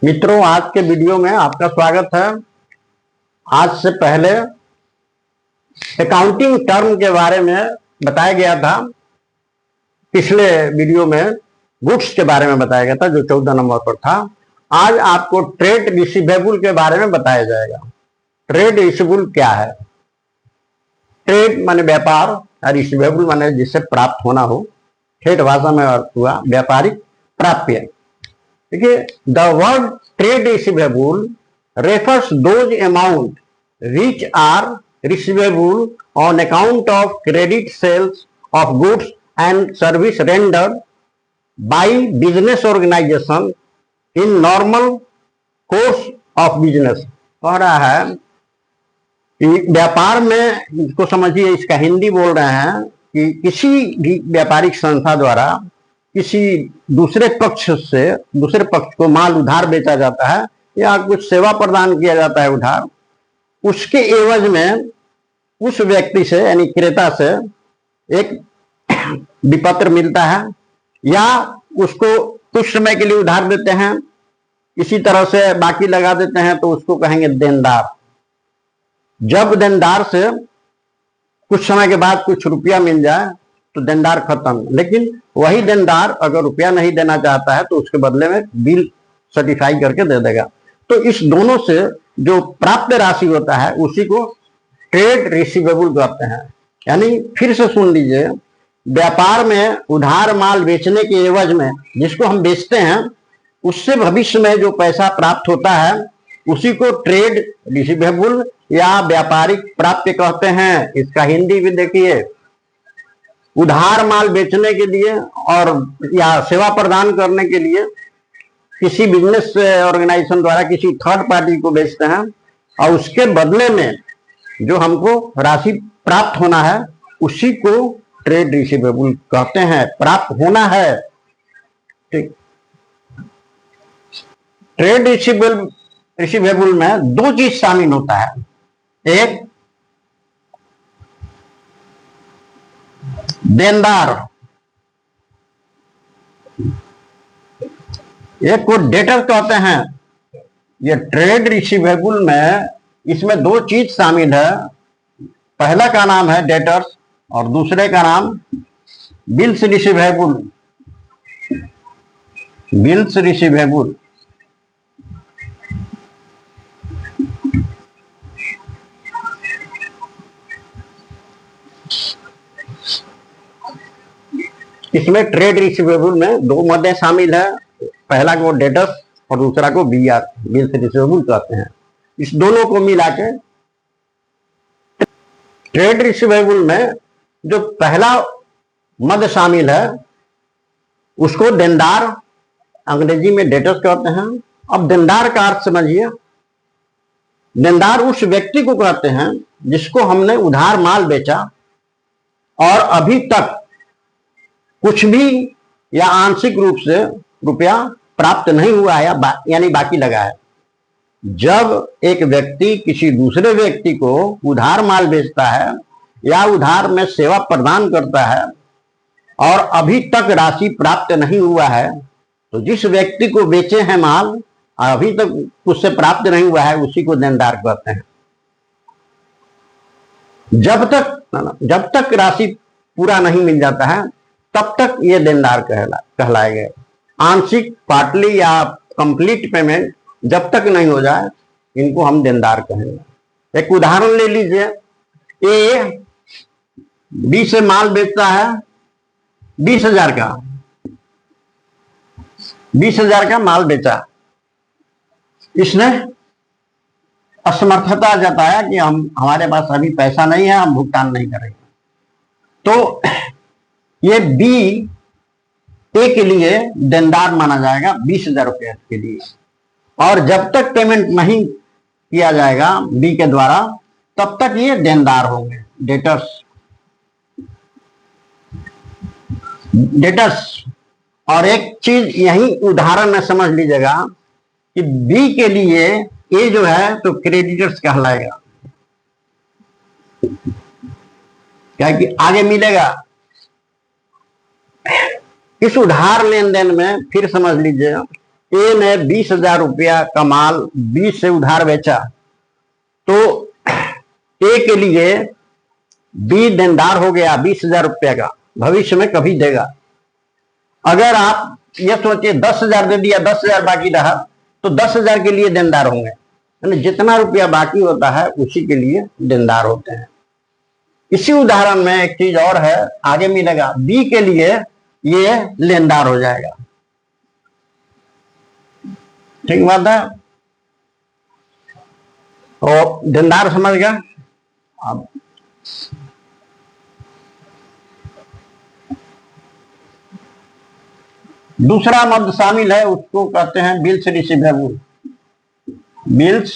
मित्रों, आज के वीडियो में आपका स्वागत है। आज से पहले अकाउंटिंग टर्म के बारे में बताया गया था। पिछले वीडियो में गुड्स के बारे में बताया गया था जो 14 नंबर पर था। आज आपको ट्रेड रिसीवेबल के बारे में बताया जाएगा। ट्रेड रिसीवेबल क्या है? ट्रेड माने व्यापार और रिसीवेबल माने जिससे प्राप्त होना हो। ठेठ भाषा में अर्थ हुआ व्यापारिक प्राप्य। देखिए, the word trade receivable refers those amount which are receivable on account of credit sales of goods and service rendered by business organization in normal course of business। कह रहा है व्यापार में, इसको समझिए, इसका हिंदी बोल रहे हैं कि किसी भी व्यापारिक संस्था द्वारा किसी दूसरे पक्ष को माल उधार बेचा जाता है या कुछ सेवा प्रदान किया जाता है उधार, उसके एवज में उस व्यक्ति से यानी क्रेता से एक विपत्र मिलता है या उसको कुछ समय के लिए उधार देते हैं, इसी तरह से बाकी लगा देते हैं, तो उसको कहेंगे देनदार। जब देनदार से कुछ समय के बाद कुछ रुपया मिल जाए तो देनदार खत्म। लेकिन वही देनदार अगर रुपया नहीं देना चाहता है तो उसके बदले में बिल सर्टिफाई करके दे देगा। तो इस दोनों से जो प्राप्त राशि होता है उसी को ट्रेड रिसीवेबल कहते हैं। यानी फिर से सुन लीजिए, व्यापार में उधार माल बेचने के एवज में जिसको हम बेचते हैं उससे भविष्य में जो पैसा प्राप्त होता है उसी को ट्रेड रिसीवेबल या व्यापारिक प्राप्य कहते हैं। इसका हिंदी भी देखिए, उधार माल बेचने के लिए और या सेवा प्रदान करने के लिए किसी बिजनेस ऑर्गेनाइजेशन द्वारा किसी थर्ड पार्टी को बेचते हैं और उसके बदले में जो हमको राशि प्राप्त होना है उसी को ट्रेड रिसीवेबल कहते हैं। प्राप्त होना है, ठीक। ट्रेड रिसीवेबल में दो चीज शामिल होता है। एक देनदार, एक को डेटर कहते हैं। ये ट्रेड रिसीवेबल में इसमें दो चीज शामिल है। पहला का नाम है डेटर्स और दूसरे का नाम बिल्स रिसीवेबल। बिल्स रिसीवेबल इसमें ट्रेड रिसीवेबल में दो मदे शामिल है। पहला को डेटर्स और दूसरा को बीआर, बिल्स रिसीवेबल कहते हैं। इस दोनों को मिला के ट्रेड रिसीवेबल में जो पहला मद शामिल है उसको देनदार, अंग्रेजी में डेटर्स कहते हैं। अब देनदार का अर्थ समझिए। देनदार उस व्यक्ति को कहते हैं जिसको हमने उधार माल बेचा और अभी तक कुछ भी या आंशिक रूप से रुपया प्राप्त नहीं हुआ है यानी बाकी लगा है। जब एक व्यक्ति किसी दूसरे व्यक्ति को उधार माल बेचता है या उधार में सेवा प्रदान करता है और अभी तक राशि प्राप्त नहीं हुआ है, तो जिस व्यक्ति को बेचे हैं माल और अभी तक उससे प्राप्त नहीं हुआ है उसी को देनदार कहते हैं। जब तक राशि पूरा नहीं मिल जाता है तब तक ये देनदार कहलाएगा। आंशिक, पार्टली या कंप्लीट पेमेंट जब तक नहीं हो जाए इनको हम देनदार कहेंगे। एक उदाहरण ले लीजिए। ए बी से माल बेचता है 20,000 का। 20,000 का माल बेचा, इसने असमर्थता जताया कि हमारे पास अभी पैसा नहीं है, हम भुगतान नहीं करेंगे। तो ये बी ए के लिए देनदार माना जाएगा 20,000 रुपये के लिए। और जब तक पेमेंट नहीं किया जाएगा बी के द्वारा तब तक ये देनदार होंगे, डेटर्स। और एक चीज यही उदाहरण में समझ लीजिएगा कि बी के लिए ए जो है तो क्रेडिटर्स कहलाएगा, क्या कि आगे मिलेगा। इस उधार लेन देन में फिर समझ लीजिए ए ने 20,000 रुपया का माल बी से उधार बेचा, तो ए के लिए बी देनदार हो गया 20,000 रुपया का, भविष्य में कभी देगा। अगर आप ये सोचिए 10,000 दे दिया, 10,000 बाकी रहा, तो 10,000 के लिए देनदार होंगे, यानी जितना रुपया बाकी होता है उसी के लिए देनदार होते हैं। इसी उदाहरण में एक चीज और है, आगे मिलेगा, बी के लिए ये लेनदार हो जाएगा। ठीक बात है, और देनदार समझ गया। अब दूसरा मद शामिल है, उसको कहते हैं बिल्स रिसीवेबल। बिल्स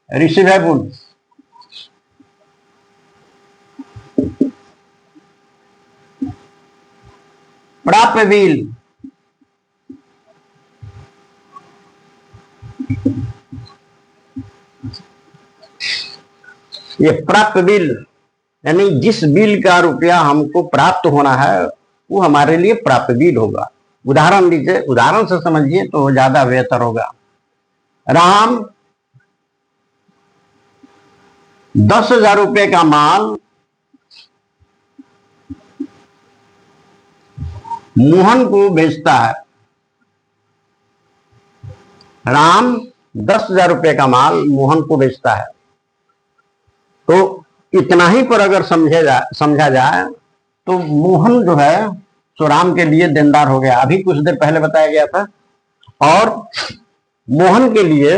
रिसीवेबल प्राप्य बिल। ये प्राप्य बिल यानी जिस बिल का रुपया हमको प्राप्त होना है वो हमारे लिए प्राप्य बिल होगा। उदाहरण दीजिए, उदाहरण से समझिए तो ज्यादा बेहतर होगा। राम 10,000 रुपए का माल मोहन को बेचता है। राम 10,000 रुपए का माल मोहन को बेचता है, तो इतना ही पर अगर समझा जाए तो मोहन जो है सो राम के लिए देनदार हो गया, अभी कुछ देर पहले बताया गया था, और मोहन के लिए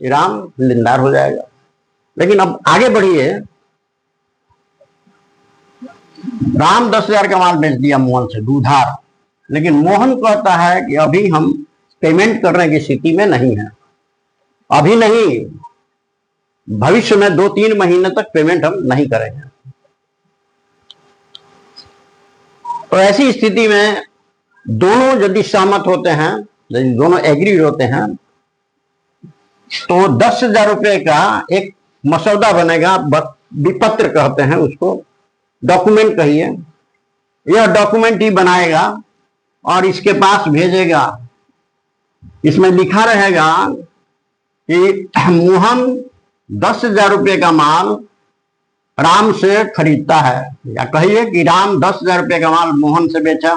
राम लेनदार हो जाएगा। लेकिन अब आगे बढ़िए, राम 10,000 का माल बेच दिया मोहन से उधार, लेकिन मोहन कहता है कि अभी हम पेमेंट करने की स्थिति में नहीं है, अभी नहीं, भविष्य में 2-3 महीने तक पेमेंट हम नहीं करेंगे। तो ऐसी स्थिति में दोनों यदि सहमत होते हैं, यदि दोनों एग्री होते हैं, तो 10,000 रुपए का एक मसौदा बनेगा, विपत्र कहते हैं उसको, डॉक्यूमेंट कहिए। यह डॉक्यूमेंट ही बनाएगा और इसके पास भेजेगा। इसमें लिखा रहेगा कि मोहन 10,000 रुपए का माल राम से खरीदता है, या कहिए कि राम 10,000 रुपए का माल मोहन से बेचा।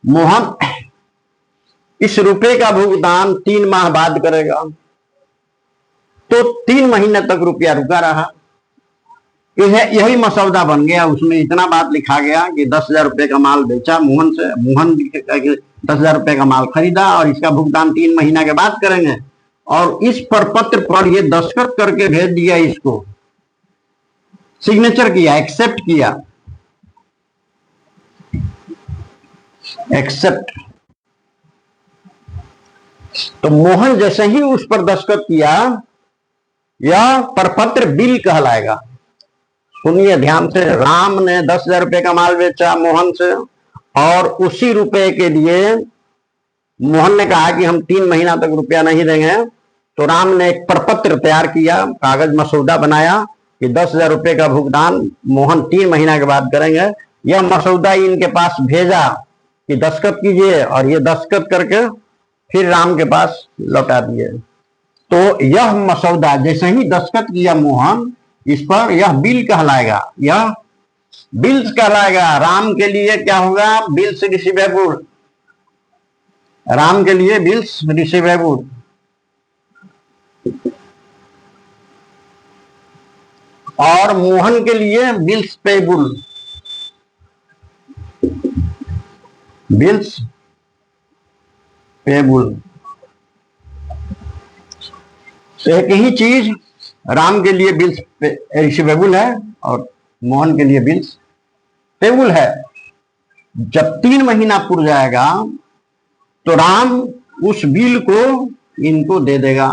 मोहन इस रुपए का भुगतान 3 माह बाद करेगा, तो 3 महीने तक रुपया रुका रहा। यही मसौदा बन गया। उसमें इतना बात लिखा गया कि 10,000 रुपए का माल बेचा मोहन से, मोहन 10,000 रुपए का माल खरीदा और इसका भुगतान 3 महीना के बाद करेंगे, और इस प्रपत्र पर ये दस्तखत करके भेज दिया, इसको सिग्नेचर किया, एक्सेप्ट किया, एक्सेप्ट। तो मोहन जैसे ही उस पर दस्तखत किया, यह प्रपत्र बिल कहलाएगा। सुनिए ध्यान से, राम ने 10,000 रुपए का माल बेचा मोहन से, और उसी रुपए के लिए मोहन ने कहा कि हम 3 महीना तक रुपया नहीं देंगे, तो राम ने एक प्रपत्र तैयार किया, कागज मसौदा बनाया कि 10,000 रुपए का भुगतान मोहन 3 महीना के बाद करेंगे। यह मसौदा इनके पास भेजा कि दस्तखत कीजिए, और ये दस्तखत करके फिर राम के पास लौटा दिए। तो यह मसौदा जैसे ही दस्तखत किया मोहन इस पर, यह बिल कहलाएगा, यह बिल्स कहलाएगा। राम के लिए क्या होगा? Bills receivable. राम के लिए बिल्स रिसीवेबल। और मोहन के लिए बिल्स पेबल। Bills payable. एक ही चीज, राम के लिए बिल्स रिसीवेबल है और मोहन के लिए बिल्स पेबल है। जब 3 महीना पूरा जाएगा तो राम उस बिल को इनको दे देगा,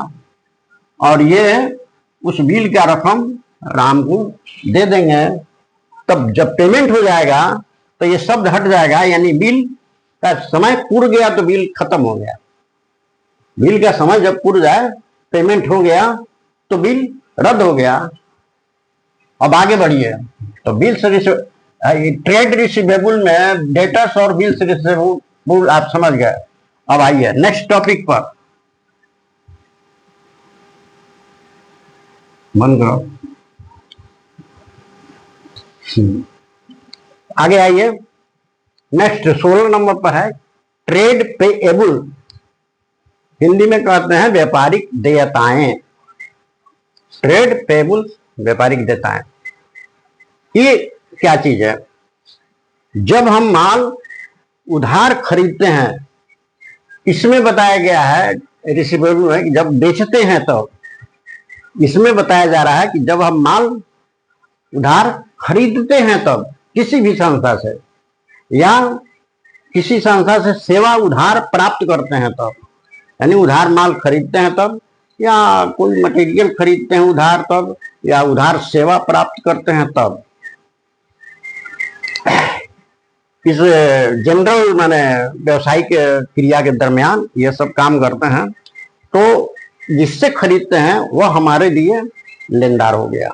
और ये उस बिल का रकम राम को दे देंगे। तब जब पेमेंट हो जाएगा तो ये शब्द हट जाएगा, यानी बिल का समय पूरा गया तो बिल खत्म हो गया। बिल का समय जब पूरा जाए, पेमेंट हो गया, तो बिल रद्द हो गया। अब आगे बढ़िए, तो बिल्स ट्रेड रिसीवेबल में डेटर्स और बिल्स रिसीवेबल आप समझ गए। अब आइए नेक्स्ट टॉपिक पर। बंद करो। आगे आइए, नेक्स्ट 16 नंबर पर है ट्रेड पेएबल, हिंदी में कहते हैं व्यापारिक देयताएं। ट्रेड पेएबल, व्यापारिक देयताएं, ये क्या चीज है? जब हम माल उधार खरीदते हैं, इसमें बताया गया है रिसीवेबल है कि जब बेचते हैं तो इसमें बताया जा रहा है कि जब हम माल उधार खरीदते हैं तब किसी भी संस्था से या किसी संस्था से सेवा उधार प्राप्त करते हैं तब, यानी उधार माल खरीदते हैं तब, या कोई मटेरियल खरीदते हैं उधार तब, या उधार सेवा प्राप्त करते हैं तब, इस जनरल माने व्यवसायिक क्रिया के दरमियान ये सब काम करते हैं, तो जिससे खरीदते हैं वह हमारे लिए लेनदार हो गया।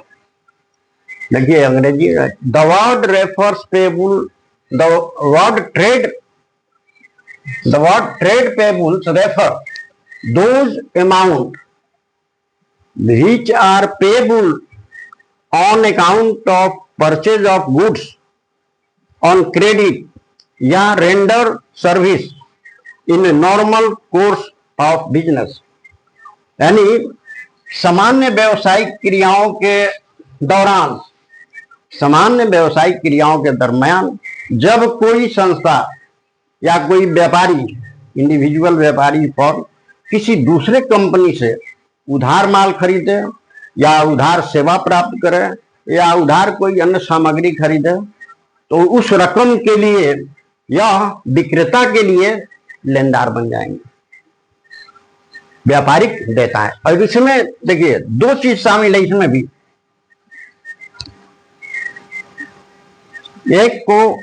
देखिए अंग्रेजी, the word refers payable, the word trade payables refer those amount which are payable on account of purchase of goods on credit या render service in a normal course of business, यानी सामान्य व्यावसायिक क्रियाओं के दौरान, सामान्य व्यावसायिक क्रियाओं के दरमियान जब कोई संस्था या कोई व्यापारी, इंडिविजुअल व्यापारी फॉर्म किसी दूसरे कंपनी से उधार माल खरीदे या उधार सेवा प्राप्त करे या उधार कोई अन्य सामग्री खरीदे, तो उस रकम के लिए यह विक्रेता के लिए लेनदार बन जाएंगे, व्यापारिक देयताएं। और इसमें देखिए दो चीज शामिल है इसमें भी, एक को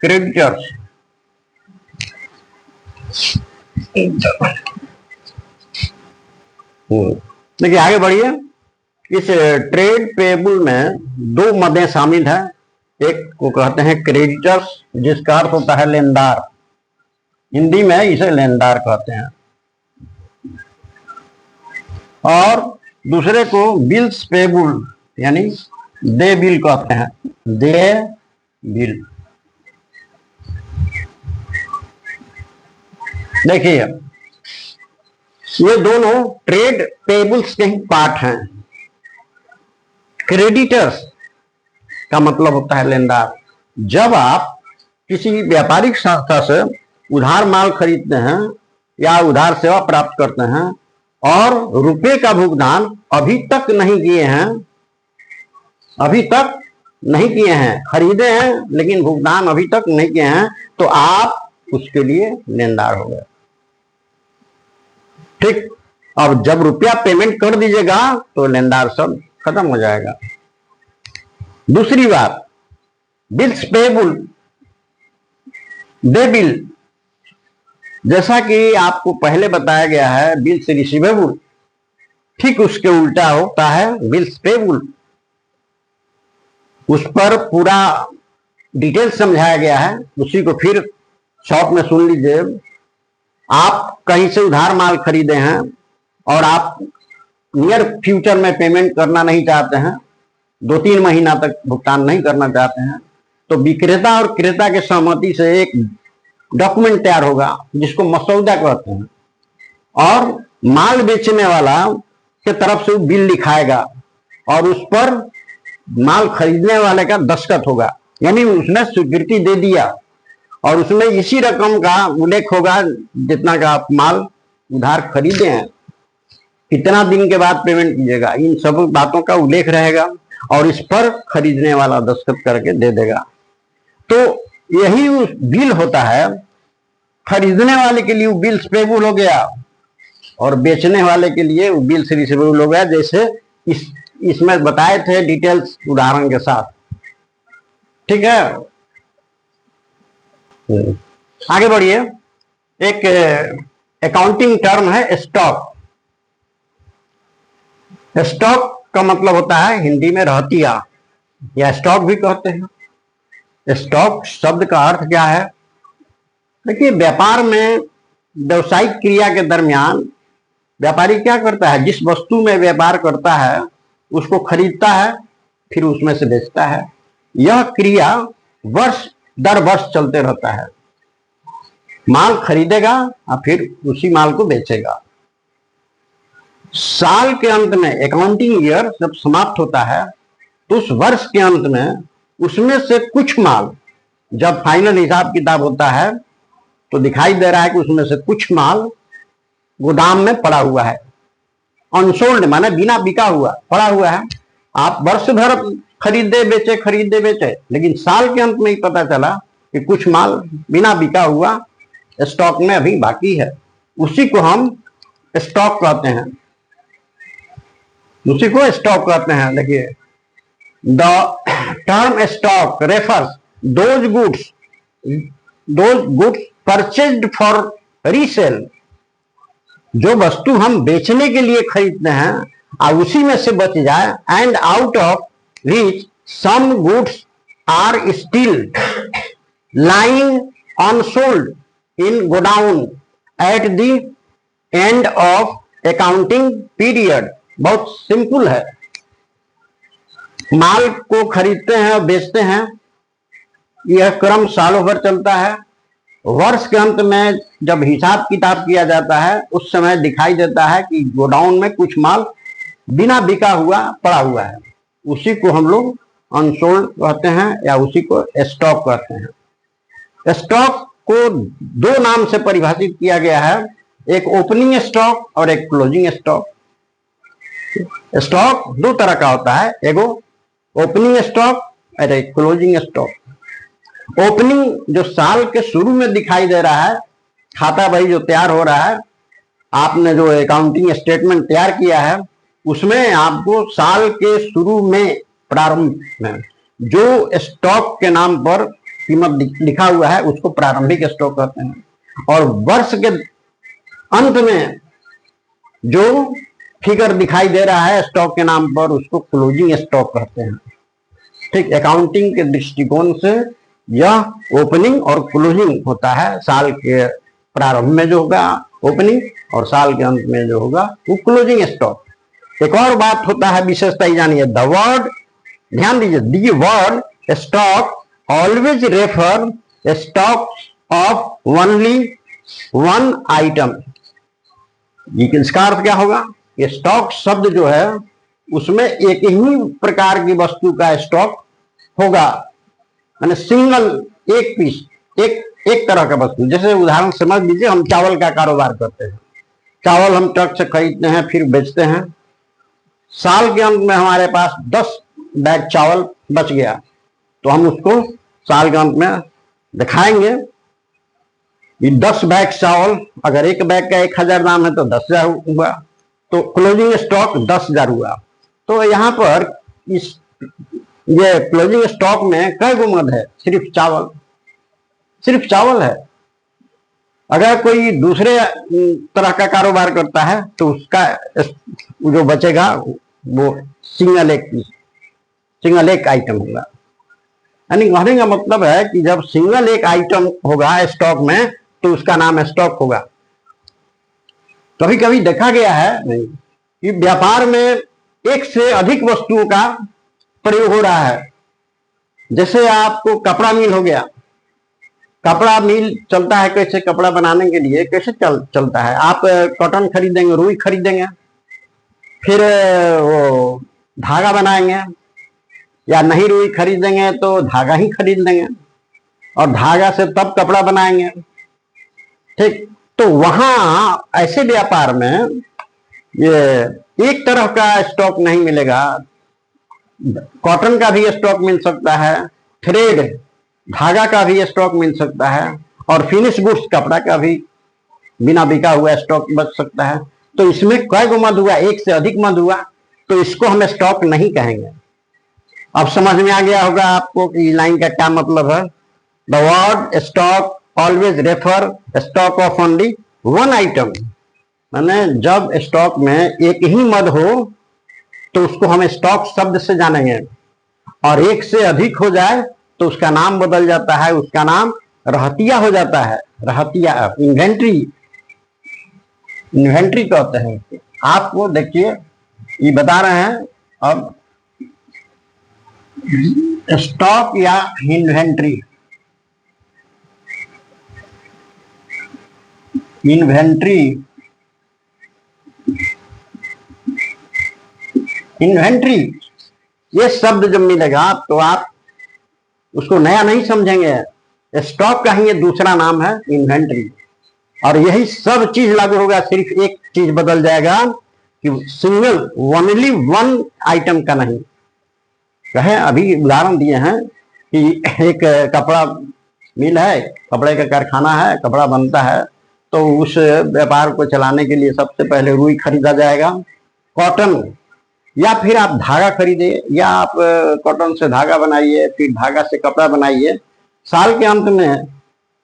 क्रेडिटर्स, देखिए आगे बढ़िए। इस ट्रेड पेबल में दो मदें शामिल हैं, एक को कहते हैं क्रेडिटर्स जिसका अर्थ होता है लेनदार, हिंदी में इसे लेनदार कहते हैं, और दूसरे को बिल्स पेबल यानी दे बिल कहते हैं, दे बिल। देखिए ये दोनों ट्रेड पेबल्स के ही पार्ट हैं। क्रेडिटर्स का मतलब होता है लेनदार। जब आप किसी व्यापारिक संस्था से उधार माल खरीदते हैं या उधार सेवा प्राप्त करते हैं और रुपए का भुगतान अभी तक नहीं किए हैं, अभी तक नहीं किए हैं, खरीदे हैं लेकिन भुगतान अभी तक नहीं किए हैं, तो आप उसके लिए लेनदार हो गए। ठीक, अब जब रुपया पेमेंट कर दीजिएगा तो लेनदार सब खत्म हो जाएगा। दूसरी बात, बिल्स पेबल, दे बिल, जैसा कि आपको पहले बताया गया है बिल्स रिसीवेबल, ठीक उसके उल्टा होता है बिल्स पेबल। उस पर पूरा डिटेल समझाया गया है, उसी को फिर शॉर्ट में सुन लीजिए। आप कहीं से उधार माल खरीदे हैं और आप नियर फ्यूचर में पेमेंट करना नहीं चाहते हैं, 2-3 महीना तक भुगतान नहीं करना चाहते हैं, तो विक्रेता और क्रेता के सहमति से एक डॉक्यूमेंट तैयार होगा जिसको मसौदा कहते हैं, और माल बेचने वाला के तरफ से बिल लिखाएगा और उस पर माल खरीदने वाले का दस्तखत होगा, यानी उसने स्वीकृति दे दिया, और उसमें इसी रकम का उल्लेख होगा जितना का आप माल उधार खरीदे हैं, कितना दिन के बाद पेमेंट कीजिएगा, इन सब बातों का उल्लेख रहेगा और इस पर खरीदने वाला दस्तखत करके दे देगा। तो यही उस बिल होता है। खरीदने वाले के लिए बिल्स पेबल हो गया और बेचने वाले के लिए बिल्स रिसीवेबल हो गया, जैसे इसमें बताए थे डिटेल्स उदाहरण के साथ। ठीक है, आगे बढ़िए। एक अकाउंटिंग टर्म है स्टॉक। स्टॉक का मतलब होता है हिंदी में रहतिया या स्टॉक भी कहते हैं। स्टॉक शब्द का अर्थ क्या है? देखिए व्यापार में व्यवसायिक क्रिया के दरमियान व्यापारी क्या करता है, जिस वस्तु में व्यापार करता है उसको खरीदता है, फिर उसमें से बेचता है। यह क्रिया वर्ष दर वर्ष चलते रहता है। माल खरीदेगा और फिर उसी माल को बेचेगा। साल के अंत में अकाउंटिंग ईयर जब समाप्त होता है तो उस वर्ष के अंत में उसमें से कुछ माल, जब फाइनल हिसाब किताब होता है तो दिखाई दे रहा है कि उसमें से कुछ माल गोदाम में पड़ा हुआ है, अनसोल्ड माने बिना बिका हुआ पड़ा हुआ है। आप वर्ष भर खरीदे बेचे, लेकिन साल के अंत में ही पता चला कि कुछ माल बिना बिका हुआ स्टॉक में अभी बाकी है। उसी को हम स्टॉक कहते हैं, उसी को स्टॉक कहते हैं। देखिए, the term stock refers those goods purchased for resale, जो वस्तु हम बेचने के लिए खरीदते हैं और उसी में से बच जाए, and out of which some goods are still lying unsold in godown at the end of accounting period. बहुत सिंपल है, माल को खरीदते हैं और बेचते हैं, यह क्रम सालों भर चलता है। वर्ष के अंत में जब हिसाब किताब किया जाता है उस समय दिखाई देता है कि गोडाउन में कुछ माल बिना बिका हुआ पड़ा हुआ है। उसी को हम लोग अनसोल्ड कहते हैं या उसी को स्टॉक कहते हैं। स्टॉक को दो नाम से परिभाषित किया गया है, एक ओपनिंग स्टॉक और एक क्लोजिंग स्टॉक। स्टॉक दो तरह का होता है, एगो ओपनिंग स्टॉक और एक क्लोजिंग स्टॉक। ओपनिंग जो साल के शुरू में दिखाई दे रहा है, खाता बही जो तैयार हो रहा है, आपने जो अकाउंटिंग स्टेटमेंट तैयार किया है उसमें आपको साल के शुरू में प्रारंभ में जो स्टॉक के नाम पर कीमत लिखा हुआ है उसको प्रारंभिक स्टॉक कहते हैं, और वर्ष के अंत में जो फिगर दिखाई दे रहा है स्टॉक के नाम पर उसको क्लोजिंग स्टॉक कहते हैं। ठीक, अकाउंटिंग के दृष्टिकोण से यह ओपनिंग और क्लोजिंग होता है। साल के प्रारंभ में जो होगा ओपनिंग और साल के अंत में जो होगा वो क्लोजिंग स्टॉक। एक और बात होता है, विशेषता ही जानिए, द वर्ड, ध्यान दीजिए, the word stock always refer stock of only one item. इसका अर्थ क्या होगा, ये स्टॉक शब्द जो है उसमें एक ही प्रकार की वस्तु का स्टॉक होगा, यानी सिंगल, एक पीस, एक तरह का वस्तु। जैसे उदाहरण समझ लीजिए, हम चावल का कारोबार करते हैं, चावल हम ट्रक से खरीदते हैं फिर बेचते हैं। साल के अंत में हमारे पास 10 बैग चावल बच गया तो हम उसको साल के अंत में दिखाएंगे। ये 10 बैग चावल, अगर एक बैग का 1000 दाम है तो 10,000 हुआ, तो क्लोजिंग स्टॉक 10,000 हुआ। तो यहाँ पर ये क्लोजिंग स्टॉक में कई गो मद है, सिर्फ चावल है। अगर कोई दूसरे तरह का कारोबार करता है तो उसका जो बचेगा वो सिंगल एक आइटम होगा। यानी कहने का मतलब है कि जब सिंगल एक आइटम होगा स्टॉक में तो उसका नाम स्टॉक होगा। कभी कभी देखा गया है नहीं कि व्यापार में एक से अधिक वस्तुओं का प्रयोग हो रहा है। जैसे आपको कपड़ा मिल हो गया, कपड़ा मिल चलता है, कैसे कपड़ा बनाने के लिए कैसे चलता है, आप कॉटन खरीदेंगे, रुई खरीदेंगे, फिर वो धागा बनाएंगे, या नहीं रुई खरीदेंगे तो धागा ही खरीद लेंगे और धागा से तब कपड़ा बनाएंगे। ठीक, तो वहां ऐसे व्यापार में ये एक तरह का स्टॉक नहीं मिलेगा। कॉटन का भी स्टॉक मिल सकता है, थ्रेड धागा का भी स्टॉक मिल सकता है, और फिनिश गुड्स कपड़ा का भी बिना बिका हुआ स्टॉक बच सकता है। तो इसमें कई गो मद हुआ, एक से अधिक मद हुआ, तो इसको हम स्टॉक नहीं कहेंगे। अब समझ में आ गया होगा आपको कि लाइन का क्या मतलब है। The word stock always refer stock of only one item, माने जब स्टॉक में एक ही मद हो तो उसको हम स्टॉक शब्द से जानेंगे, और एक से अधिक हो जाए तो उसका नाम बदल जाता है, उसका नाम रहतिया हो जाता है। रहतिया, इन्वेंट्री, इन्वेंट्री कहते हैं। आपको देखिए ये बता रहे हैं अब स्टॉक या इन्वेंट्री। इन्वेंट्री इन्वेंट्री ये शब्द जब मिलेगा तो आप उसको नया नहीं समझेंगे। स्टॉक का ही ये दूसरा नाम है इन्वेंट्री। और यही सब चीज लागू होगा, सिर्फ एक चीज बदल जाएगा कि सिंगल ओनली वन आइटम का नहीं। कहे अभी उदाहरण दिए हैं कि एक कपड़ा मिल है, कपड़े का कारखाना है, कपड़ा बनता है, तो उस व्यापार को चलाने के लिए सबसे पहले रुई खरीदा जाएगा, कॉटन, या फिर आप धागा खरीदे, या आप कॉटन से धागा बनाइए, फिर धागा से कपड़ा बनाइए। साल के अंत में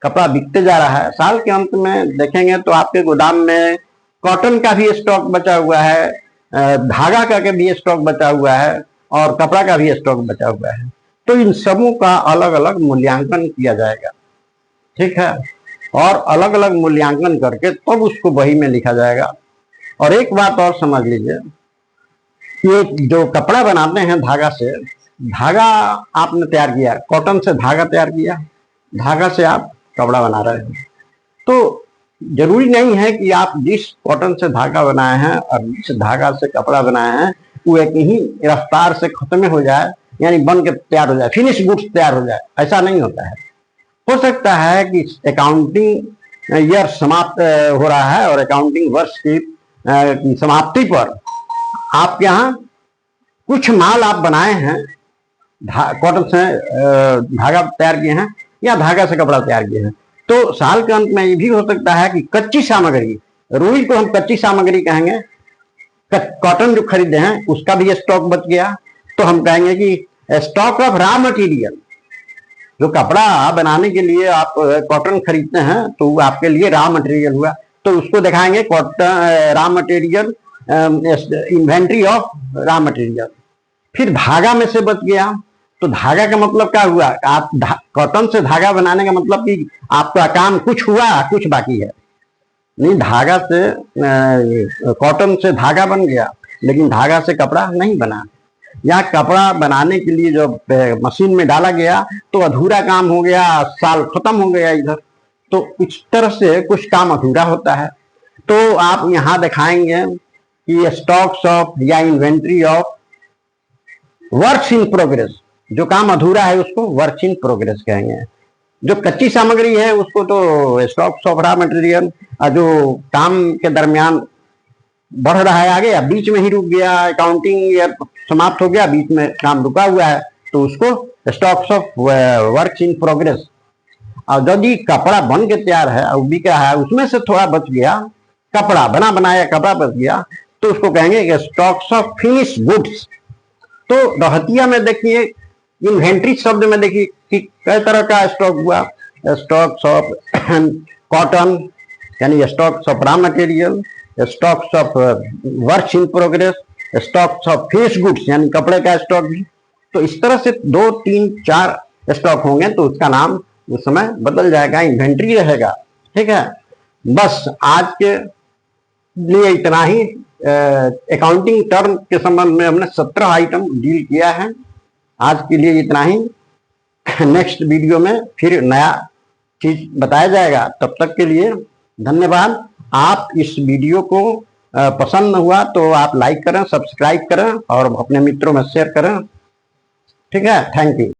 कपड़ा बिकते जा रहा है, साल के अंत में देखेंगे तो आपके गोदाम में कॉटन का भी स्टॉक बचा हुआ है, धागा का भी स्टॉक बचा हुआ है, और कपड़ा का भी स्टॉक बचा हुआ है। तो इन सबों का अलग अलग मूल्यांकन किया जाएगा, ठीक है, और अलग अलग मूल्यांकन करके तब उसको बही में लिखा जाएगा। और एक बात और समझ लीजिए, ये जो कपड़ा बनाते हैं धागा से, धागा आपने तैयार किया, कॉटन से धागा तैयार किया, धागा से आप कपड़ा बना रहे हैं। तो जरूरी नहीं है कि आप जिस कॉटन से धागा बनाए हैं और जिस धागा से कपड़ा बनाए हैं वो एक ही रफ्तार से खत्म हो जाए, यानी बन के तैयार हो जाए, फिनिश गुड्स तैयार हो जाए, ऐसा नहीं होता है। हो सकता है कि अकाउंटिंग ईयर समाप्त हो रहा है और अकाउंटिंग वर्ष की समाप्ति पर आपके यहाँ कुछ माल आप बनाए हैं, कॉटन से धागा तैयार किए हैं या धागा से कपड़ा तैयार किए हैं, तो साल के अंत में ये भी हो सकता है कि कच्ची सामग्री, रुई को हम कच्ची सामग्री कहेंगे, कॉटन जो खरीदे हैं उसका भी स्टॉक बच गया, तो हम कहेंगे कि स्टॉक ऑफ रॉ मटेरियल। जो कपड़ा बनाने के लिए आप कॉटन खरीदते हैं तो वो आपके लिए रॉ मटेरियल हुआ, तो उसको दिखाएंगे cotton raw material, inventory of raw material. फिर धागा में से बच गया, तो धागा का मतलब क्या हुआ, आप कॉटन से धागा बनाने का मतलब कि आपका काम कुछ हुआ कुछ बाकी है। नहीं, धागा से कॉटन से धागा बन गया लेकिन धागा से कपड़ा नहीं बना, या कपड़ा बनाने के लिए जो मशीन में डाला गया तो अधूरा काम हो गया, साल खत्म हो गया इधर। तो इस तरह से कुछ काम अधूरा होता है। तो आप यहाँ दिखाएंगे कि स्टॉक्स ऑफ या inventory of works in progress, जो काम अधूरा है उसको वर्क इन प्रोग्रेस कहेंगे। जो कच्ची सामग्री है उसको तो स्टॉक्स ऑफ रॉ मटेरियल, जो काम के दरमियान बढ़ रहा है आगे या बीच में ही रुक गया, अकाउंटिंग या समाप्त हो गया, बीच में काम रुका हुआ है, तो उसको stocks of work in progress. और यदि कपड़ा बन के तैयार है और बिका है, उसमें से थोड़ा बच गया, कपड़ा बना बनाया कपड़ा बच गया, तो उसको कहेंगे कि स्टॉक्स ऑफ फिनिश गुड्स। तो रहतिया में देखिए, इन्वेंट्री शब्द में देखिए कि कई तरह का स्टॉक हुआ, स्टॉक्स ऑफ कॉटन यानी stocks of raw material, stocks of work in progress, stocks of finish goods यानी कपड़े का स्टॉक भी। तो इस तरह से 2, 3, 4 स्टॉक होंगे तो उसका नाम उस समय बदल जाएगा, इन्वेंट्री रहेगा, ठीक है। बस आज के लिए इतना ही। अकाउंटिंग टर्म के संबंध में हमने 17 आइटम डील किया है। आज के लिए इतना ही। नेक्स्ट वीडियो में फिर नया चीज बताया जाएगा। तब तक के लिए धन्यवाद। आप इस वीडियो को पसंद हुआ तो आप लाइक करें, सब्सक्राइब करें और अपने मित्रों में शेयर करें, ठीक है। Thank you.